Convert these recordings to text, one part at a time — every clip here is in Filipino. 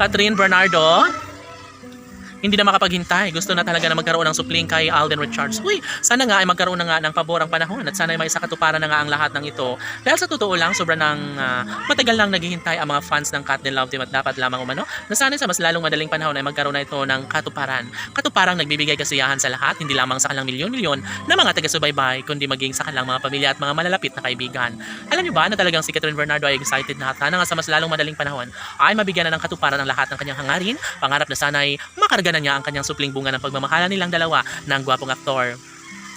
Catherine Bernardo, hindi na makapaghintay. Gusto na talaga na magkaroon ng supling kay Alden Richards. Uy, sana nga ay magkaroon na nga ng paborang panahon at sana ay may sakatuparan na nga ang lahat ng ito. Dahil sa totoo lang, sobrang matagal lang naghihintay ang mga fans ng Kat Din Love Team at dapat lamang umano na sana sa mas lalong madaling panahon ay magkaroon na ito ng katuparan. Katuparang nagbibigay kasiyahan sa lahat, hindi lamang sa kanilang milyon-milyon na mga taga-subaybay, kundi maging sa kanilang mga pamilya at mga malalapit na kaibigan. Alam niyo ba na talagang si Catherine Bernardo ay excited na sana nga sa mas lalong madaling panahon ay mabigyan na ng katuparan ang lahat ng kanyang hangarin, pangarap na sana ay makarga na niya ang kanyang supling bunga ng pagmamahalan nilang dalawa ng gwapong aktor.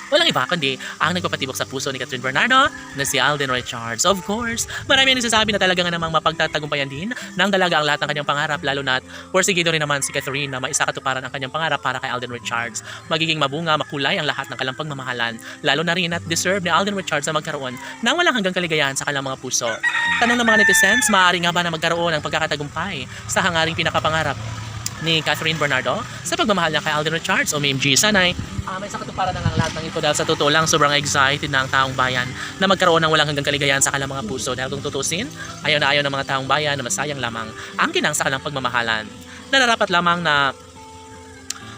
Walang iba kundi ang nagpapatibok sa puso ni Catherine Bernardo na si Alden Richards. Of course, marami ang nagsasabi na talaga nga namang mapagtatagumpayan din ng dalaga ang lahat ng kanyang pangarap, lalo na porsigido rin naman si Catherine na maisakatuparan ang kanyang pangarap para kay Alden Richards. Magiging mabunga, makulay ang lahat ng kanilang pagmamahalan, lalo na rin at deserve ni Alden Richards na magkaroon ng walang hanggang kaligayahan sa kanilang mga puso. Tanong ng mga netizens, maaari nga ba na magkaroon ng pagkakatagumpay sa hangaring pinakapangarap ni Catherine Bernardo sa pagmamahal niya kay Alden Richards? OMG, sanay may sakatuparan na ang lahat ng ito dahil sa totoo lang sobrang excited na ang taong bayan na magkaroon ng walang hanggang kaligayahan sa kanilang mga puso, dahil kung tutusin, ayaw na ayaw ng mga taong bayan na masayang lamang ang ginang sa kanilang pagmamahalan. Nararapat lamang na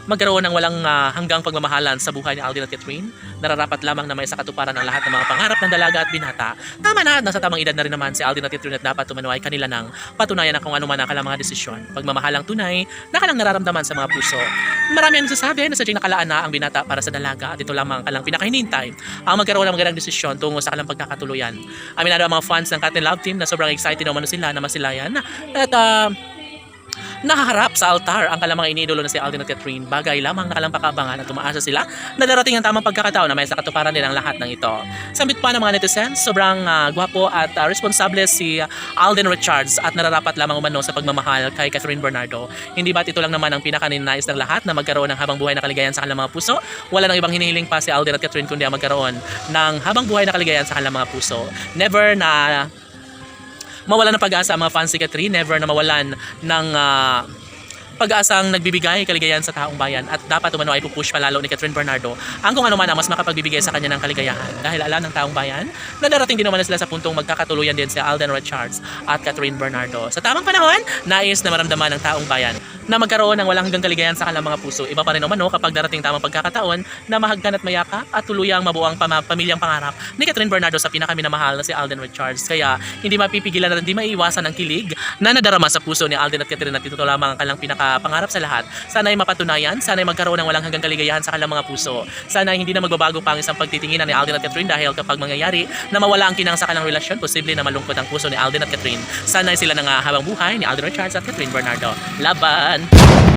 magkaroon ng walang hanggang pagmamahalan sa buhay ni Alden at Catherine. Nararapat lamang na may sakatuparan ng lahat ng mga pangarap ng dalaga at binata. Tama na, nasa tamang edad na rin naman si Alden at Catherine at dapat tumano ay kanila nang patunayan na kung ano man ang kanilang mga desisyon. Pagmamahalang tunay na kanilang nararamdaman sa mga puso. Marami ang nagsasabi na sadyang nakalaan na ang binata para sa dalaga at ito lamang kanilang pinakahinintay ang magkaroon ng magandang desisyon tungo sa kanilang pagkakatuluyan. Aminado ang mga fans ng Kat Din Love Team na sobrang excited na umano sila na masilayan at nakaharap sa altar ang kalamang iniidolo na si Alden at Catherine. Bagay lamang na kalampakabangan at umaasa sila na darating ang tamang pagkakataon na may sakatuparan din ang lahat ng ito. Sambit pa ng mga netizens, sobrang gwapo at responsable si Alden Richards at nararapat lamang umano sa pagmamahal kay Catherine Bernardo. Hindi ba't ito lang naman ang pinakaninais ng lahat na magkaroon ng habang buhay na kaligayahan sa kanilang mga puso? Wala nang ibang hinihiling pa si Alden at Catherine kundi ang magkaroon ng habang buhay na kaligayahan sa kanilang mga puso. Never na mawalan ng pag-asa ang mga fans ni Catherine, never na mawalan ng pag-asang nagbibigay kaligayahan sa taong bayan at dapat umano ay pupush palalo ni Catherine Bernardo ang kung ano man ang mas makapagbibigay sa kanya ng kaligayahan, dahil alam ng taong bayan na darating din naman sila sa puntong magkakatuluyan din si Alden Richards at Catherine Bernardo. Sa tamang panahon, nais na maramdaman ng taong bayan na magkaroon ng walang hanggang kaligayahan sa kanilang mga puso. Iba pa rin umano kapag darating tamang pagkakataon na mahagkan at mayakap at tuluyang mabuo ang pamilyang pangarap ni Catherine Bernardo sa pinakaminamahal na si Alden Richards. Kaya hindi mapipigilan at hindi maiiwasan ang kilig na nadarama sa puso ni Alden at Catherine at ito lamang ang kanilang pangarap sa lahat. Sana ay mapatunayan, sana ay magkaroon ng walang hanggang kaligayahan sa kanilang mga puso. Sana ay hindi na magbabago pa ang isang pagtitinginan ni Alden at Catherine, dahil kapag mangyayari na mawala ang kinang sa kanilang relasyon, posible na malungkot ang puso ni Alden at Catherine. Sana ay sila na nga habang buhay ni Alden Richards at Catherine Bernardo. Laban!